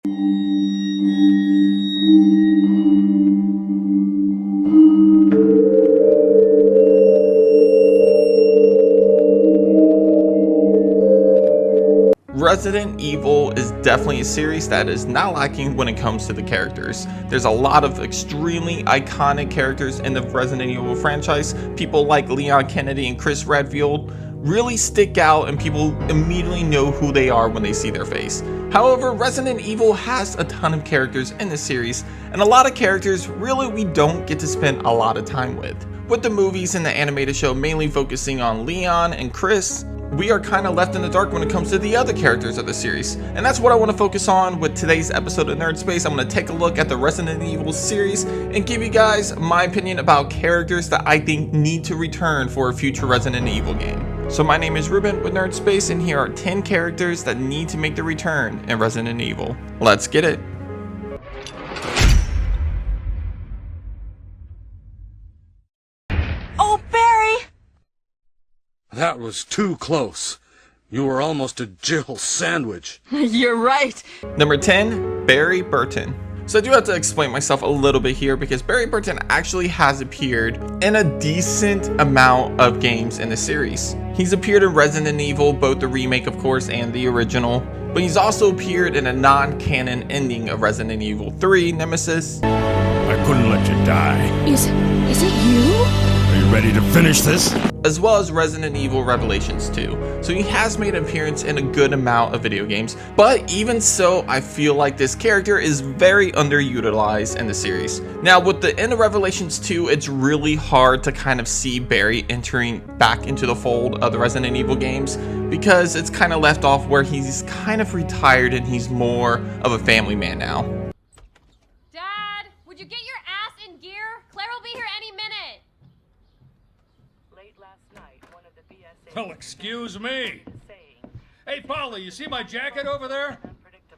Resident Evil is definitely a series that is not lacking when it comes to the characters. There's a lot of extremely iconic characters in the Resident Evil franchise. People like Leon Kennedy and Chris Redfield really stick out and people immediately know who they are when they see their face. However, Resident Evil has a ton of characters in the series, and a lot of characters really we don't get to spend a lot of time with the movies and the animated show mainly focusing on Leon and Chris. We are kind of left in the dark when it comes to the other characters of the series, and that's what I want to focus on with today's episode of Nerd Space. I'm going to take a look at the Resident Evil series and give you guys my opinion about characters that I think need to return for a future Resident Evil game. So my name is Ruben with Nerd Space, and here are 10 characters that need to make their return in Resident Evil. Let's get it. That was too close. You were almost a Jill sandwich. You're right. Number 10, Barry Burton. So I do have to explain myself a little bit here because Barry Burton actually has appeared in a decent amount of games in the series. He's appeared in Resident Evil, both the remake of course and the original, but he's also appeared in a non-canon ending of Resident Evil 3, Nemesis. I couldn't let you die. Is it you? Are you ready to finish this? As well as Resident Evil Revelations 2. So he has made an appearance in a good amount of video games, but even so, I feel like this character is very underutilized in the series. Now with the end of Revelations 2, it's really hard to kind of see Barry entering back into the fold of the Resident Evil games because it's kind of left off where he's kind of retired and he's more of a family man now. Dad, would you get your ass in gear? Claire will be here any minute. Well, excuse me. Hey, Polly, you see my jacket over there?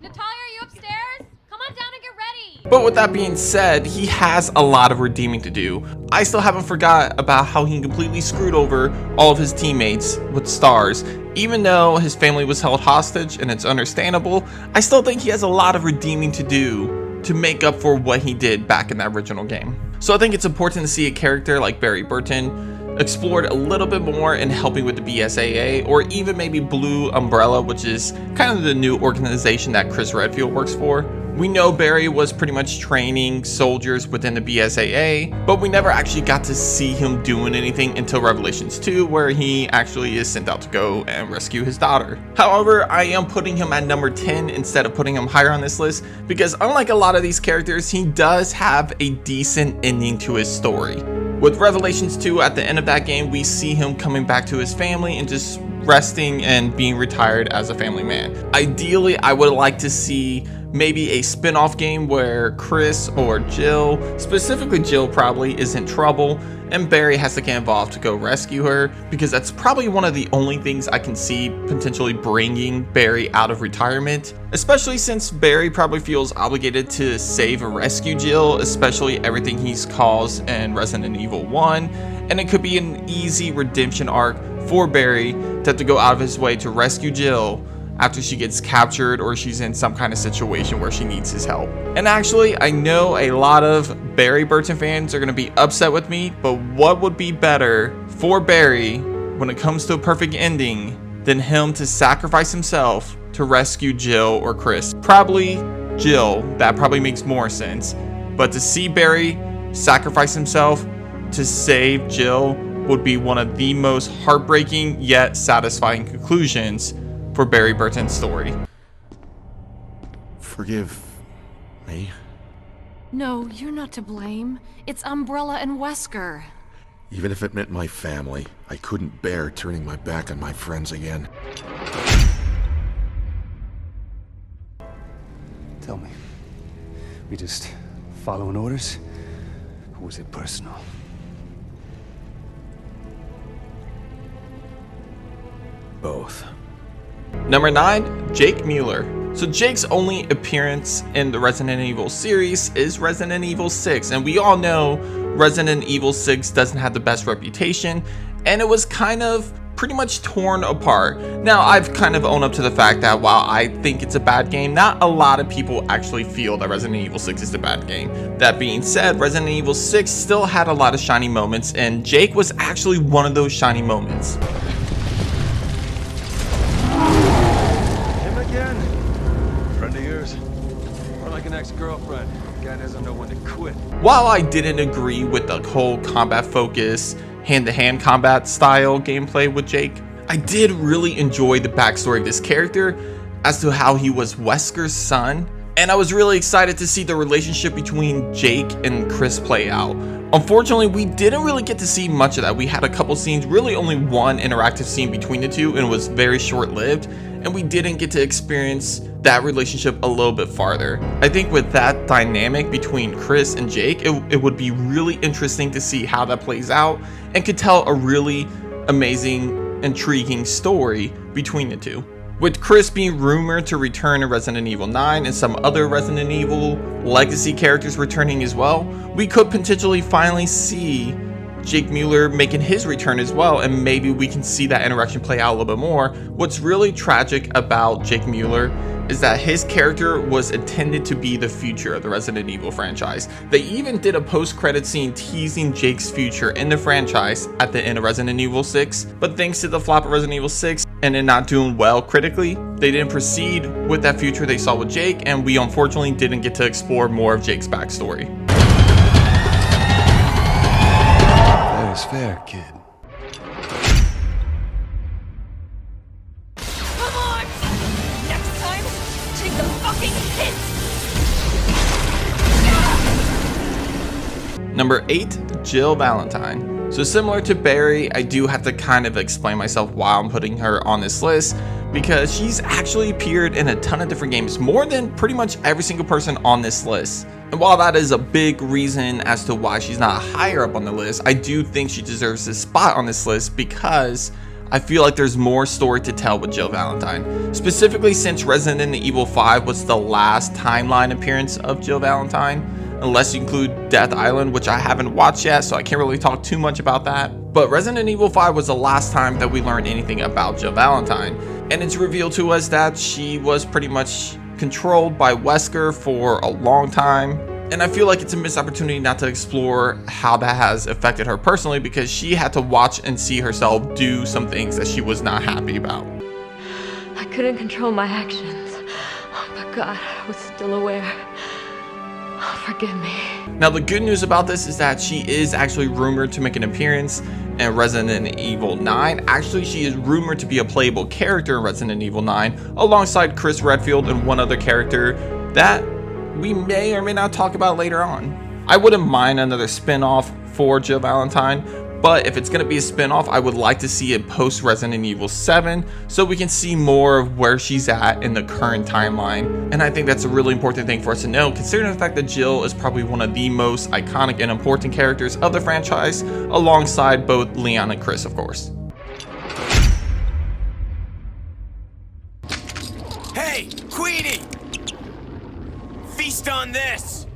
Natalia, are you upstairs? Come on down and get ready. But with that being said, he has a lot of redeeming to do. I still haven't forgot about how he completely screwed over all of his teammates with STARS. Even though his family was held hostage and it's understandable, I still think he has a lot of redeeming to do to make up for what he did back in that original game. So I think it's important to see a character like Barry Burton explored a little bit more in helping with the BSAA, or even maybe Blue Umbrella, which is kind of the new organization that Chris Redfield works for. We know Barry was pretty much training soldiers within the BSAA, but we never actually got to see him doing anything until Revelations 2, where he actually is sent out to go and rescue his daughter. However, I am putting him at number 10 instead of putting him higher on this list, because unlike a lot of these characters, he does have a decent ending to his story. With Revelations 2, at the end of that game, we see him coming back to his family and just resting and being retired as a family man. Ideally, I would like to see maybe a spin-off game where Chris or Jill, specifically Jill probably, is in trouble and Barry has to get involved to go rescue her, because that's probably one of the only things I can see potentially bringing Barry out of retirement, especially since Barry probably feels obligated to save and rescue Jill, especially everything he's caused in Resident Evil 1, and it could be an easy redemption arc for Barry to have to go out of his way to rescue Jill after she gets captured or she's in some kind of situation where she needs his help. And actually, I know a lot of Barry Burton fans are going to be upset with me, but what would be better for Barry when it comes to a perfect ending than him to sacrifice himself to rescue Jill or Chris? Probably Jill, that probably makes more sense. But to see Barry sacrifice himself to save Jill would be one of the most heartbreaking yet satisfying conclusions for Barry Burton's story. Forgive me. No, you're not to blame. It's Umbrella and Wesker. Even if it meant my family, I couldn't bear turning my back on my friends again. Tell me, we just following orders? Or was it personal? Both. Number 9, Jake Mueller. So Jake's only appearance in the Resident Evil series is Resident Evil 6, and we all know Resident Evil 6 doesn't have the best reputation, and it was kind of pretty much torn apart. Now, I've kind of owned up to the fact that while I think it's a bad game, not a lot of people actually feel that Resident Evil 6 is a bad game. That being said, Resident Evil 6 still had a lot of shiny moments, and Jake was actually one of those shiny moments. Him again? Friend of yours? Or like an ex-girlfriend? Guy doesn't know when to quit. While I didn't agree with the whole combat focus, hand-to-hand combat style gameplay with Jake, I did really enjoy the backstory of this character as to how he was Wesker's son, and I was really excited to see the relationship between Jake and Chris play out. Unfortunately, we didn't really get to see much of that. We had a couple scenes, really only one interactive scene between the two, and it was very short-lived, and we didn't get to experience that relationship a little bit farther. I think with that dynamic between Chris and Jake, it would be really interesting to see how that plays out and could tell a really amazing, intriguing story between the two. With Chris being rumored to return in Resident Evil 9 and some other Resident Evil legacy characters returning as well, we could potentially finally see Jake Mueller making his return as well, and maybe we can see that interaction play out a little bit more. What's really tragic about Jake Mueller is that his character was intended to be the future of the Resident Evil franchise. They even did a post-credit scene teasing Jake's future in the franchise at the end of Resident Evil 6, but thanks to the flop of Resident Evil 6 and it not doing well critically, they didn't proceed with that future they saw with Jake, and we unfortunately didn't get to explore more of Jake's backstory. That is fair, kid. Come on! Next time, take the fucking hit! Number 8, Jill Valentine. So similar to Barry, I do have to kind of explain myself why I'm putting her on this list, because she's actually appeared in a ton of different games, more than pretty much every single person on this list. And while that is a big reason as to why she's not higher up on the list, I do think she deserves this spot on this list because I feel like there's more story to tell with Jill Valentine. Specifically since Resident Evil 5 was the last timeline appearance of Jill Valentine, unless you include Death Island, which I haven't watched yet, so I can't really talk too much about that. But Resident Evil 5 was the last time that we learned anything about Jill Valentine, and it's revealed to us that she was pretty much controlled by Wesker for a long time, and I feel like it's a missed opportunity not to explore how that has affected her personally, because she had to watch and see herself do some things that she was not happy about. I couldn't control my actions, but God, I was still aware. Oh, forgive me. Now the good news about this is that she is actually rumored to make an appearance in Resident Evil 9. Actually, she is rumored to be a playable character in Resident Evil 9 alongside Chris Redfield and one other character that we may or may not talk about later on. I wouldn't mind another spin-off for Jill Valentine, but if it's going to be a spin-off, I would like to see it post Resident Evil 7 so we can see more of where she's at in the current timeline. And I think that's a really important thing for us to know, considering the fact that Jill is probably one of the most iconic and important characters of the franchise, alongside both Leon and Chris, of course. Hey, Queenie! Feast on this!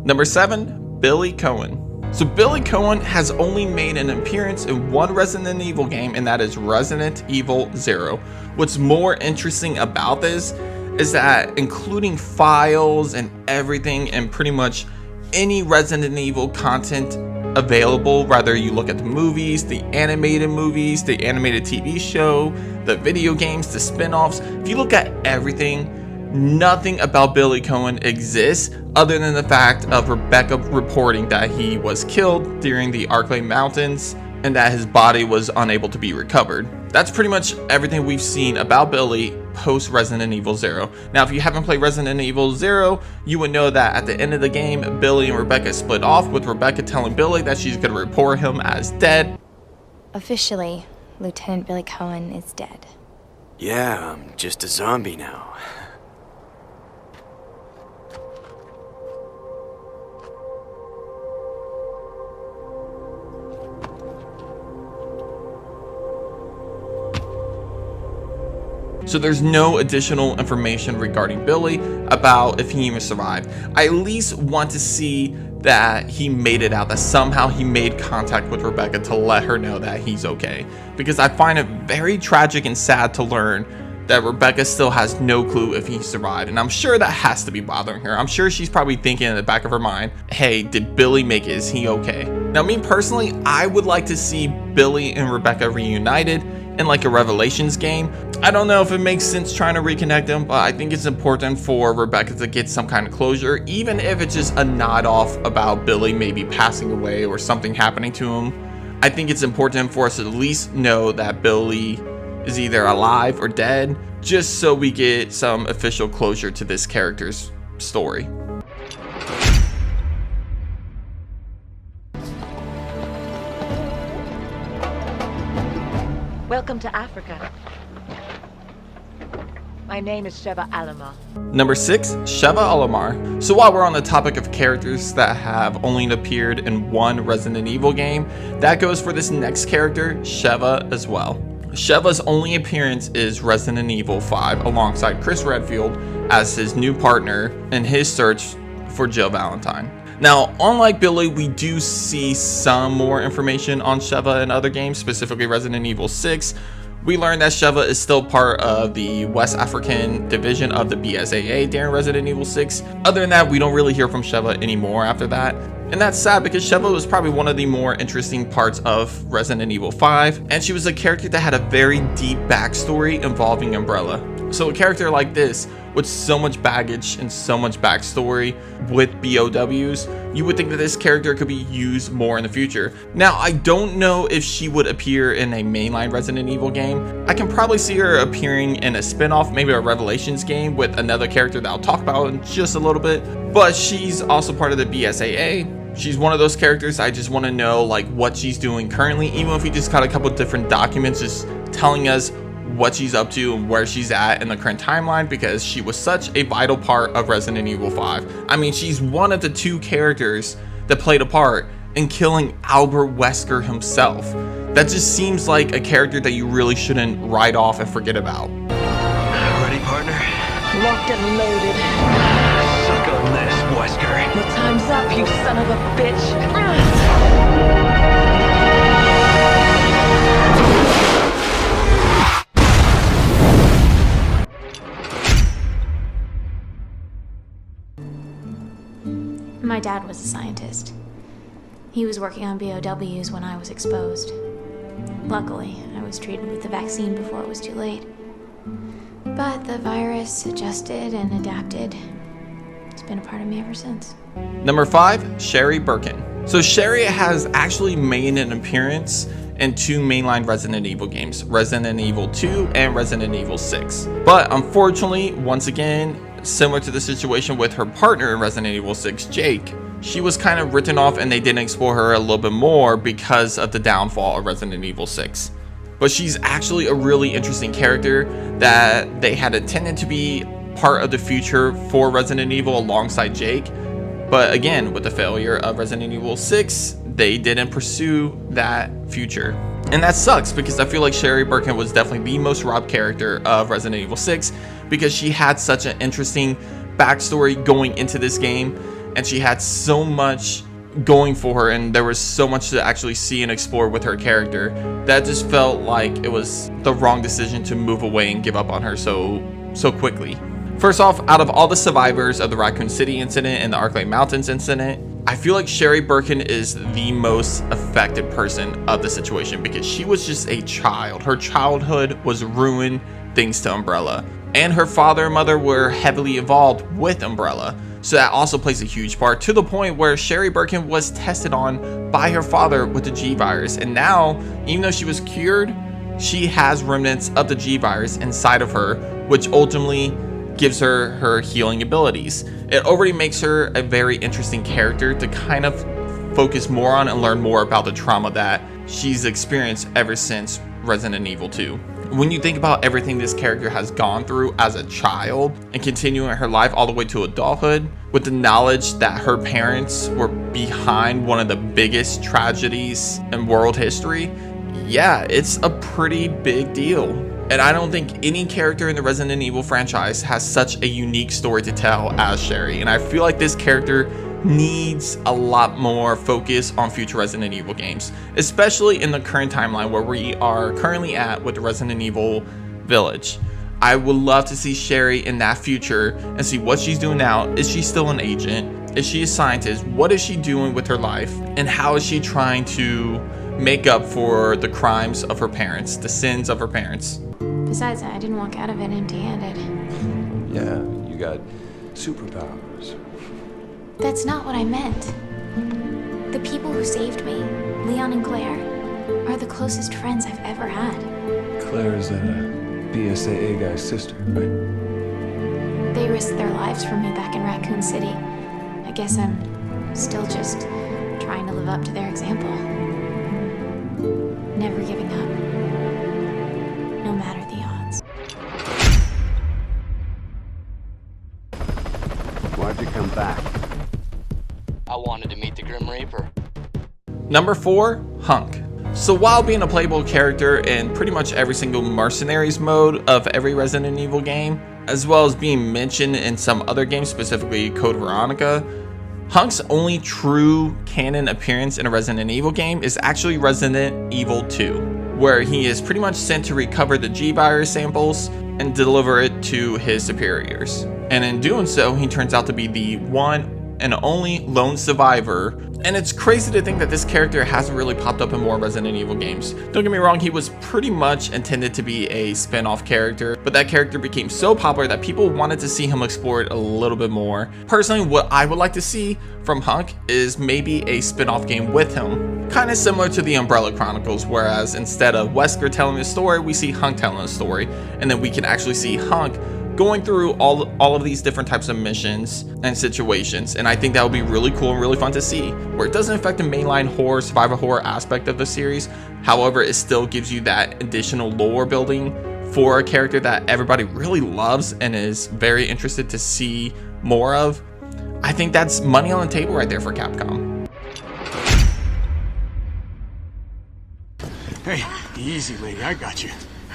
Number 7, Billy Cohen. So Billy Cohen has only made an appearance in one Resident Evil game, and that is Resident Evil 0. What's more interesting about this is that including files and everything and pretty much any Resident Evil content available, whether you look at the movies, the animated TV show, the video games, the spin-offs, if you look at everything, nothing about Billy Cohen exists other than the fact of Rebecca reporting that he was killed during the Arklay Mountains and that his body was unable to be recovered. That's pretty much everything we've seen about Billy post Resident Evil 0. Now, if you haven't played Resident Evil 0, you would know that at the end of the game, Billy and Rebecca split off, with Rebecca telling Billy that she's going to report him as dead. Officially, Lieutenant Billy Cohen is dead. Yeah, I'm just a zombie now. So there's no additional information regarding Billy about if he even survived. I at least want to see that he made it out, that somehow he made contact with Rebecca to let her know that he's okay. Because I find it very tragic and sad to learn that Rebecca still has no clue if he survived, and I'm sure that has to be bothering her. I'm sure she's probably thinking in the back of her mind, hey, did Billy make it? Is he okay? Now, me personally, I would like to see Billy and Rebecca reunited in like a Revelations game. I don't know if it makes sense trying to reconnect them, but I think it's important for Rebecca to get some kind of closure, even if it's just a nod off about Billy maybe passing away or something happening to him. I think it's important for us to at least know that Billy is either alive or dead, just so we get some official closure to this character's story. Welcome to Africa. My name is Sheva Alomar. Number 6, Sheva Alomar. So while we're on the topic of characters that have only appeared in one Resident Evil game, that goes for this next character, Sheva, as well. Sheva's only appearance is Resident Evil 5 alongside Chris Redfield as his new partner in his search for Jill Valentine. Now, unlike Billy, we do see some more information on Sheva in other games, specifically Resident Evil 6. We learned that Sheva is still part of the West African division of the BSAA during Resident Evil 6. Other than that, we don't really hear from Sheva anymore after that. And that's sad because Sheva was probably one of the more interesting parts of Resident Evil 5, and she was a character that had a very deep backstory involving Umbrella. So a character like this, with so much baggage and so much backstory with BOWs, you would think that this character could be used more in the future. Now, I don't know if she would appear in a mainline Resident Evil game. I can probably see her appearing in a spin-off, maybe a Revelations game with another character that I'll talk about in just a little bit, but she's also part of the BSAA. She's one of those characters I just want to know like what she's doing currently, even if we just got a couple different documents just telling us what she's up to and where she's at in the current timeline, because she was such a vital part of Resident Evil 5. I mean, she's one of the 2 characters that played a part in killing Albert Wesker himself. That just seems like a character that you really shouldn't write off and forget about. Ready, partner? Locked and loaded. Suck on this, Wesker. Your time's up, you son of a bitch. My dad was a scientist. He was working on BOWs when I was exposed. Luckily, I was treated with the vaccine before it was too late. But the virus adjusted and adapted. It's been a part of me ever since. Number 5, Sherry Birkin. So Sherry has actually made an appearance in 2 mainline Resident Evil games, Resident Evil 2 and Resident Evil 6. But unfortunately, once again, similar to the situation with her partner in Resident Evil 6, Jake, she was kind of written off and they didn't explore her a little bit more because of the downfall of Resident Evil 6. But she's actually a really interesting character that they had intended to be part of the future for Resident Evil alongside Jake. But again, with the failure of Resident Evil 6, they didn't pursue that future. And that sucks because I feel like Sherry Birkin was definitely the most robbed character of Resident Evil 6 because she had such an interesting backstory going into this game, and she had so much going for her, and there was so much to actually see and explore with her character that just felt like it was the wrong decision to move away and give up on her so quickly. First off, out of all the survivors of the Raccoon City incident and the Arclight Mountains incident, I feel like Sherry Birkin is the most affected person of the situation because she was just a child. Her childhood was ruined thanks to Umbrella, and her father and mother were heavily involved with Umbrella. So that also plays a huge part, to the point where Sherry Birkin was tested on by her father with the G virus, and now, even though she was cured, she has remnants of the G virus inside of her, which ultimately gives her her healing abilities. It already makes her a very interesting character to kind of focus more on and learn more about the trauma that she's experienced ever since Resident Evil 2. When you think about everything this character has gone through as a child and continuing her life all the way to adulthood, with the knowledge that her parents were behind one of the biggest tragedies in world history, yeah, it's a pretty big deal. And I don't think any character in the Resident Evil franchise has such a unique story to tell as Sherry. And I feel like this character needs a lot more focus on future Resident Evil games, especially in the current timeline where we are currently at with the Resident Evil Village. I would love to see Sherry in that future and see what she's doing now. Is she still an agent? Is she a scientist? What is she doing with her life? And how is she trying to make up for the crimes of her parents, the sins of her parents? Besides, I didn't walk out of it empty-handed. Yeah, you got superpowers. That's not what I meant. The people who saved me, Leon and Claire, are the closest friends I've ever had. Claire is that BSAA guy's sister, right? They risked their lives for me back in Raccoon City. I guess I'm still just trying to live up to their example. Never giving up, no matter the odds. Why'd you come back? I wanted to meet the Grim Reaper. Number 4, Hunk. So while being a playable character in pretty much every single mercenaries mode of every Resident Evil game, as well as being mentioned in some other games, specifically Code Veronica, Hunk's only true canon appearance in a Resident Evil game is actually Resident Evil 2, where he is pretty much sent to recover the G-Virus samples and deliver it to his superiors. And in doing so, he turns out to be the one and only lone survivor. And it's crazy to think that this character hasn't really popped up in more Resident Evil games. Don't get me wrong, he was pretty much intended to be a spin-off character, but that character became so popular that people wanted to see him explored a little bit more. Personally, what I would like to see from Hunk is maybe a spin-off game with him, kind of similar to the Umbrella Chronicles, whereas instead of Wesker telling the story, we see Hunk telling the story, and then we can actually see Hunk going through all of these different types of missions and situations. And I think that would be really cool and really fun to see, where it doesn't affect the mainline horror, survival horror aspect of the series. However, it still gives you that additional lore building for a character that everybody really loves and is very interested to see more of. I think that's money on the table right there for Capcom. Hey, easy, lady. I got you.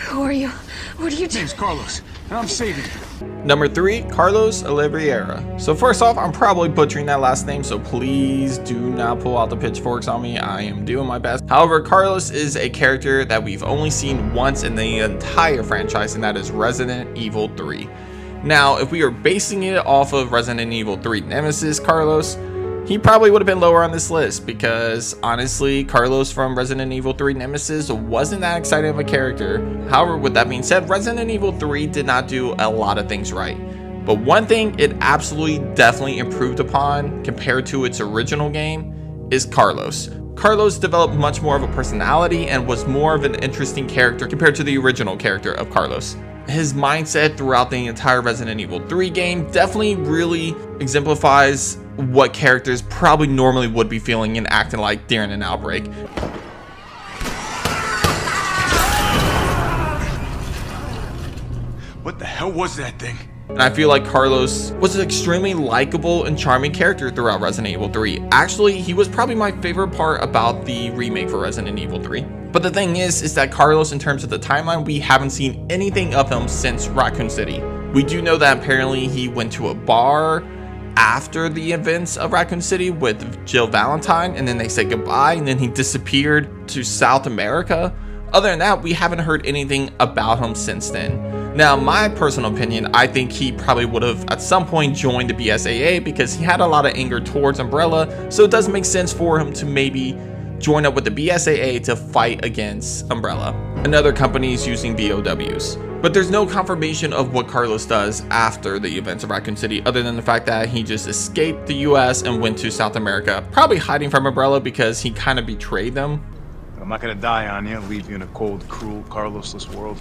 Who are you? What are you doing? Name's Carlos, and I'm saving you. Number 3, Carlos Oliveira. So first off, I'm probably butchering that last name, so please do not pull out the pitchforks on me. I am doing my best. However, Carlos is a character that we've only seen once in the entire franchise, and that is Resident Evil 3. Now, if we are basing it off of Resident Evil 3 Nemesis Carlos, he probably would have been lower on this list, because honestly, Carlos from Resident Evil 3 Nemesis wasn't that exciting of a character. However, with that being said, Resident Evil 3 did not do a lot of things right. But one thing it absolutely definitely improved upon compared to its original game is Carlos. Carlos developed much more of a personality and was more of an interesting character compared to the original character of Carlos. His mindset throughout the entire Resident Evil 3 game definitely really exemplifies what characters probably normally would be feeling and acting like during an outbreak. What the hell was that thing? And I feel like Carlos was an extremely likable and charming character throughout Resident Evil 3. Actually, he was probably my favorite part about the remake for Resident Evil 3. But the thing is that Carlos, in terms of the timeline, we haven't seen anything of him since Raccoon City. We do know that apparently he went to a bar after the events of Raccoon City with Jill Valentine, and then they said goodbye, and then he disappeared to South America. Other than that, we haven't heard anything about him since then. Now, my personal opinion, I think he probably would have at some point joined the BSAA because he had a lot of anger towards Umbrella, so it does make sense for him to maybe join up with the BSAA to fight against Umbrella and other companies using VOWs. But there's no confirmation of what Carlos does after the events of Raccoon City, other than the fact that he just escaped the US and went to South America, probably hiding from Umbrella because he kind of betrayed them. I'm not gonna die on you, leave you in a cold, cruel, Carlosless world.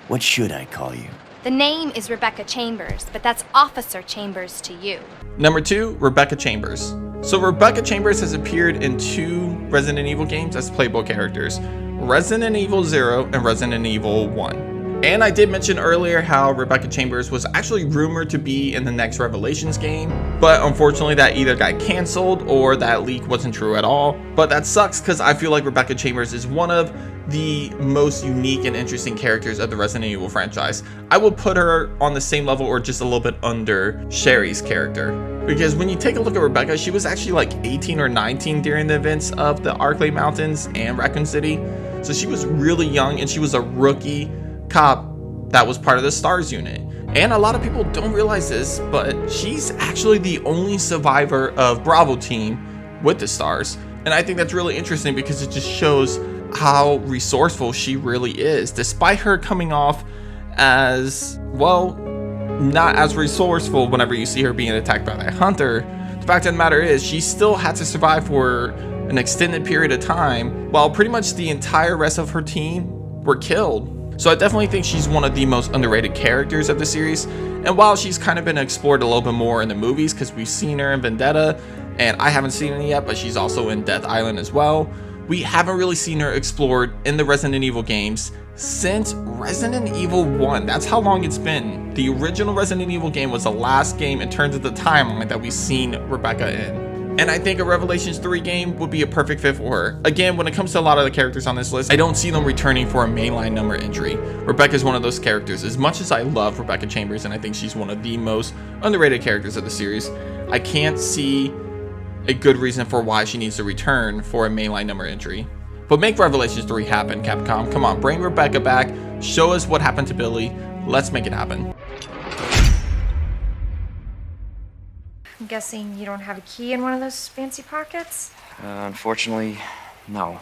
What should I call you? The name is Rebecca Chambers, but that's Officer Chambers to you. Number 2, Rebecca Chambers. So Rebecca Chambers has appeared in 2 Resident Evil games as playable characters, Resident Evil 0 and Resident Evil 1. And I did mention earlier how Rebecca Chambers was actually rumored to be in the next Revelations game, but unfortunately that either got canceled or that leak wasn't true at all. But that sucks because I feel like Rebecca Chambers is one of the most unique and interesting characters of the Resident Evil franchise. I would put her on the same level or just a little bit under Sherry's character. Because when you take a look at Rebecca, she was actually like 18 or 19 during the events of the Arklay Mountains and Raccoon City. So she was really young and she was a rookie cop that was part of the STARS unit. And a lot of people don't realize this, but she's actually the only survivor of Bravo team with the STARS. And I think that's really interesting because it just shows how resourceful she really is, despite her coming off as, well, not as resourceful whenever you see her being attacked by that hunter. The fact of the matter is she still had to survive for an extended period of time while pretty much the entire rest of her team were killed. So I definitely think she's one of the most underrated characters of the series. And while she's kind of been explored a little bit more in the movies, because we've seen her in Vendetta, and I haven't seen her yet, but she's also in Death Island as well, we haven't really seen her explored in the Resident Evil games since Resident Evil 1. That's how long it's been. The original Resident Evil game was the last game in terms of the timeline that we've seen Rebecca in. And I think a Revelations 3 game would be a perfect fit for her. Again, when it comes to a lot of the characters on this list, I don't see them returning for a mainline number entry. Rebecca's one of those characters. As much as I love Rebecca Chambers and I think she's one of the most underrated characters of the series, I can't see a good reason for why she needs to return for a mainline number entry. But make Revelations 3 happen, Capcom. Come on, bring Rebecca back. Show us what happened to Billy. Let's make it happen. I'm guessing you don't have a key in one of those fancy pockets? Unfortunately, no.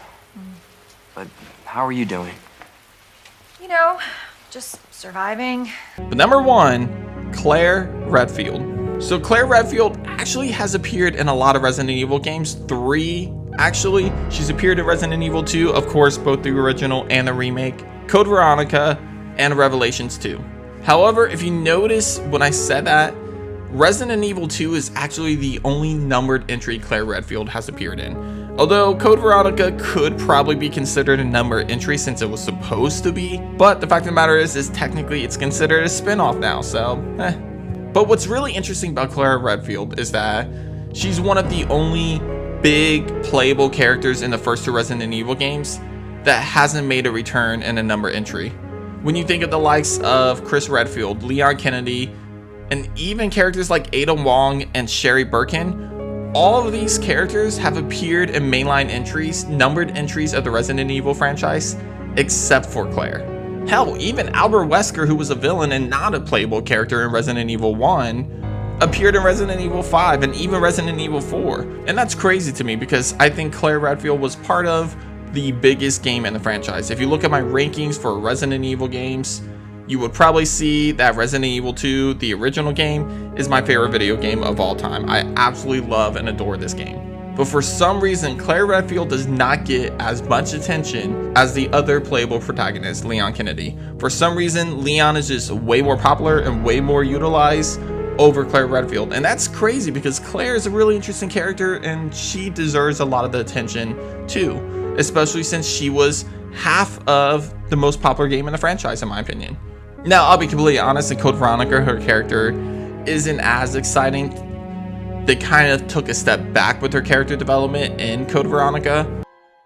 But how are you doing? You know, just surviving. But number 1, Claire Redfield. So Claire Redfield actually has appeared in a lot of Resident Evil games. 3, actually. She's appeared in Resident Evil 2, of course, both the original and the remake, Code Veronica, and Revelations 2. However, if you notice when I said that, Resident Evil 2 is actually the only numbered entry Claire Redfield has appeared in. Although Code Veronica could probably be considered a numbered entry since it was supposed to be, but the fact of the matter is technically it's considered a spin-off now, so But what's really interesting about Claire Redfield is that she's one of the only big playable characters in the first 2 Resident Evil games that hasn't made a return in a number entry. When you think of the likes of Chris Redfield, Leon Kennedy, and even characters like Ada Wong and Sherry Birkin, all of these characters have appeared in mainline entries, numbered entries of the Resident Evil franchise, except for Claire. Hell, even Albert Wesker, who was a villain and not a playable character in Resident Evil 1, appeared in Resident Evil 5 and even Resident Evil 4. And that's crazy to me because I think Claire Redfield was part of the biggest game in the franchise. If you look at my rankings for Resident Evil games, you would probably see that Resident Evil 2, the original game, is my favorite video game of all time. I absolutely love and adore this game. But for some reason, Claire Redfield does not get as much attention as the other playable protagonist, Leon Kennedy. For some reason, Leon is just way more popular and way more utilized over Claire Redfield. And that's crazy because Claire is a really interesting character and she deserves a lot of the attention too, especially since she was half of the most popular game in the franchise, in my opinion. Now, I'll be completely honest, in Code Veronica, her character isn't as exciting. They kind of took a step back with her character development in Code Veronica.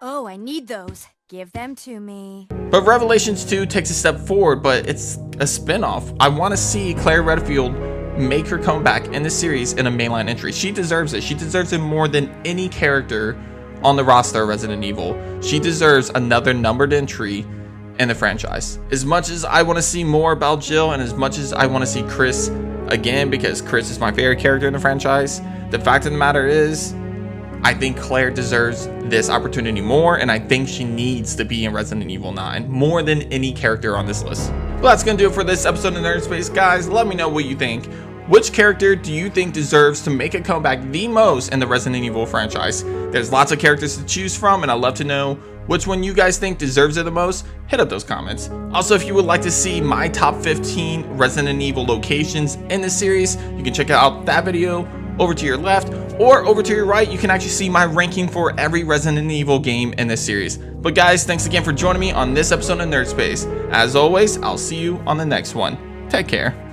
Oh, I need those. Give them to me. But Revelations 2 takes a step forward, but it's a spin-off. I want to see Claire Redfield make her comeback in the series in a mainline entry. She deserves it. She deserves it more than any character on the roster of Resident Evil. She deserves another numbered entry in the franchise. As much as I want to see more about Jill and as much as I want to see Chris again, because Chris is my favorite character in the franchise, the fact of the matter is I think Claire deserves this opportunity more, and I think she needs to be in Resident Evil 9 more than any character on this list. Well, that's gonna do it for this episode of Nerd Space, guys. Let me know what you think. Which character do you think deserves to make a comeback the most in the Resident Evil franchise? There's lots of characters to choose from, and I'd love to know which one you guys think deserves it the most. Hit up those comments. Also, if you would like to see my top 15 Resident Evil locations in the series, you can check out that video over to your left, Or over to your right, you can actually see my ranking for every Resident Evil game in this series. But guys, thanks again for joining me on this episode of Nerd Space. As always, I'll see you on the next one. Take care.